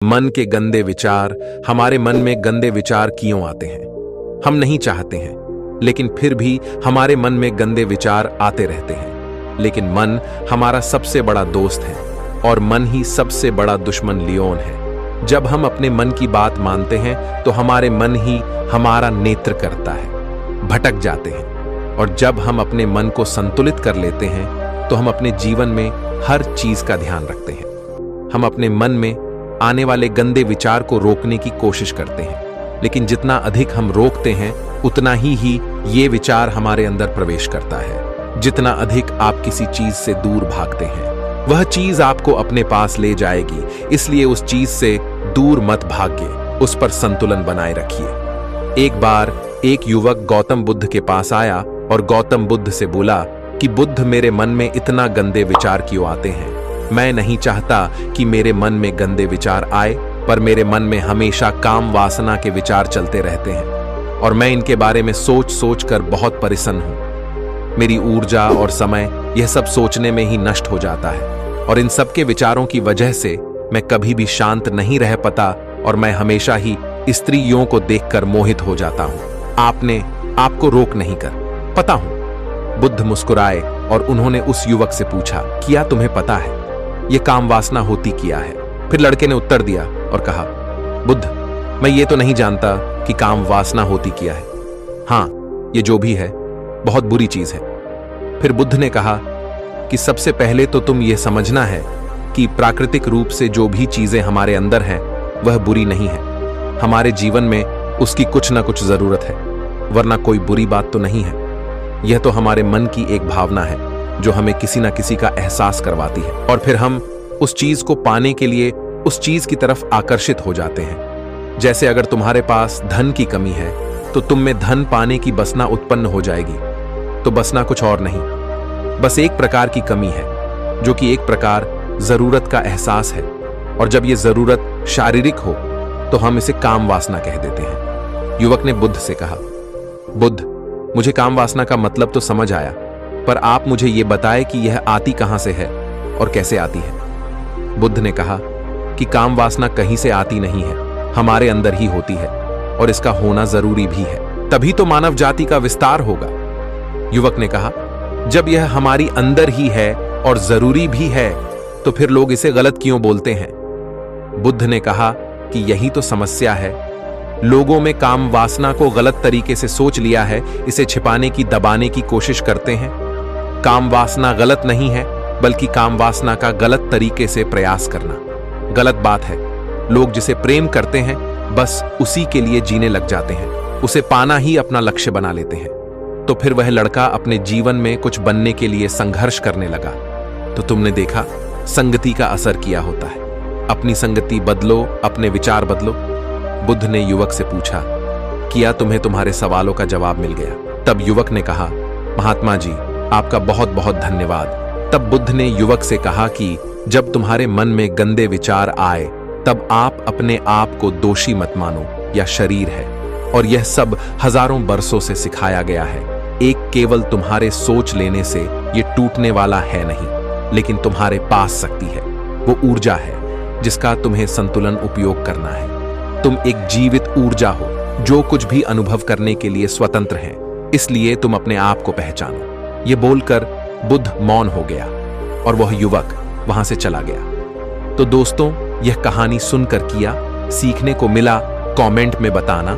मन के गंदे विचार। हमारे मन में गंदे विचार क्यों आते हैं? हम नहीं चाहते हैं, लेकिन फिर भी हमारे मन में गंदे विचार आते रहते हैं। लेकिन मन हमारा सबसे बड़ा दोस्त है और मन ही सबसे बड़ा दुश्मन लियोन है। जब हम अपने मन की बात मानते हैं तो हमारे मन ही हमारा नेत्र करता है, भटक जाते हैं। और जब हम अपने मन को संतुलित कर लेते हैं तो हम अपने जीवन में हर चीज का ध्यान रखते हैं। हम अपने मन में आने वाले गंदे विचार को रोकने की कोशिश करते हैं, लेकिन जितना अधिक हम रोकते हैं उतना ही ये विचार हमारे अंदर प्रवेश करता है। जितना अधिक आप किसी चीज से दूर भागते हैं वह चीज आपको अपने पास ले जाएगी, इसलिए उस चीज से दूर मत भागिए, उस पर संतुलन बनाए रखिए। एक बार एक युवक गौतम बुद्ध के पास आया और गौतम बुद्ध से बोला कि बुद्ध, मेरे मन में इतना गंदे विचार क्यों आते हैं? मैं नहीं चाहता कि मेरे मन में गंदे विचार आए, पर मेरे मन में हमेशा काम वासना के विचार चलते रहते हैं और मैं इनके बारे में सोच सोच कर बहुत परेशान हूं। मेरी ऊर्जा और समय यह सब सोचने में ही नष्ट हो जाता है और इन सब के विचारों की वजह से मैं कभी भी शांत नहीं रह पाता और मैं हमेशा ही स्त्रियों को देखकर मोहित हो जाता हूं। आपने आपको रोक नहीं कर पता हूं। बुद्ध मुस्कुराए और उन्होंने उस युवक से पूछा, क्या तुम्हें पता है यह काम वासना होती क्या है? फिर लड़के ने उत्तर दिया और कहा, बुद्ध, मैं ये तो नहीं जानता कि काम वासना होती क्या है। हाँ, ये जो भी है बहुत बुरी चीज है। फिर बुद्ध ने कहा कि सबसे पहले तो तुम ये समझना है कि प्राकृतिक रूप से जो भी चीजें हमारे अंदर हैं वह बुरी नहीं है। हमारे जीवन में उसकी कुछ ना कुछ जरूरत है, वरना कोई बुरी बात तो नहीं है। यह तो हमारे मन की एक भावना है जो हमें किसी ना किसी का एहसास करवाती है और फिर हम उस चीज को पाने के लिए उस चीज की तरफ आकर्षित हो जाते हैं। जैसे अगर तुम्हारे पास धन की कमी है तो तुम में धन पाने की वासना उत्पन्न हो जाएगी। तो वासना कुछ और नहीं, बस एक प्रकार की कमी है जो कि एक प्रकार जरूरत का एहसास है। और जब यह जरूरत शारीरिक हो तो हम इसे काम वासना कह देते हैं। युवक ने बुद्ध से कहा, बुद्ध, मुझे काम वासना का मतलब तो समझ आया, पर आप मुझे यह बताएं कि यह आती कहां से है और कैसे आती है? बुद्ध ने कहा कि काम वासना कहीं से आती नहीं है, हमारे अंदर ही होती है और इसका होना जरूरी भी है, तभी तो मानव जाति का विस्तार होगा। युवक ने कहा, जब यह हमारी अंदर ही है और जरूरी भी है तो फिर लोग इसे गलत क्यों बोलते हैं? बुद्ध ने कहा कि यही तो समस्या है। लोगों में काम वासना को गलत तरीके से सोच लिया है, इसे छिपाने की, दबाने की कोशिश करते हैं। काम वासना गलत नहीं है, बल्कि काम वासना का गलत तरीके से प्रयास करना गलत बात है। लोग जिसे प्रेम करते हैं बस उसी के लिए जीने लग जाते हैं, उसे पाना ही अपना लक्ष्य बना लेते हैं। तो फिर वह लड़का अपने जीवन में कुछ बनने के लिए संघर्ष करने लगा। तो तुमने देखा, संगति का असर किया होता है। अपनी संगति बदलो, अपने विचार बदलो। बुद्ध ने युवक से पूछा, क्या तुम्हें तुम्हारे सवालों का जवाब मिल गया? तब युवक ने कहा, महात्मा जी, आपका बहुत बहुत धन्यवाद। तब बुद्ध ने युवक से कहा कि जब तुम्हारे मन में गंदे विचार आए तब आप अपने आप को दोषी मत मानो, या शरीर है और यह सब हजारों बरसों से सिखाया गया है। एक केवल तुम्हारे सोच लेने से ये टूटने वाला है नहीं, लेकिन तुम्हारे पास शक्ति है, वो ऊर्जा है जिसका तुम्हें संतुलन उपयोग करना है। तुम एक जीवित ऊर्जा हो जो कुछ भी अनुभव करने के लिए स्वतंत्र है, इसलिए तुम अपने आप को पहचानो। ये बोलकर बुद्ध मौन हो गया और वह युवक वहां से चला गया। तो दोस्तों, यह कहानी सुनकर किया सीखने को मिला कमेंट में बताना।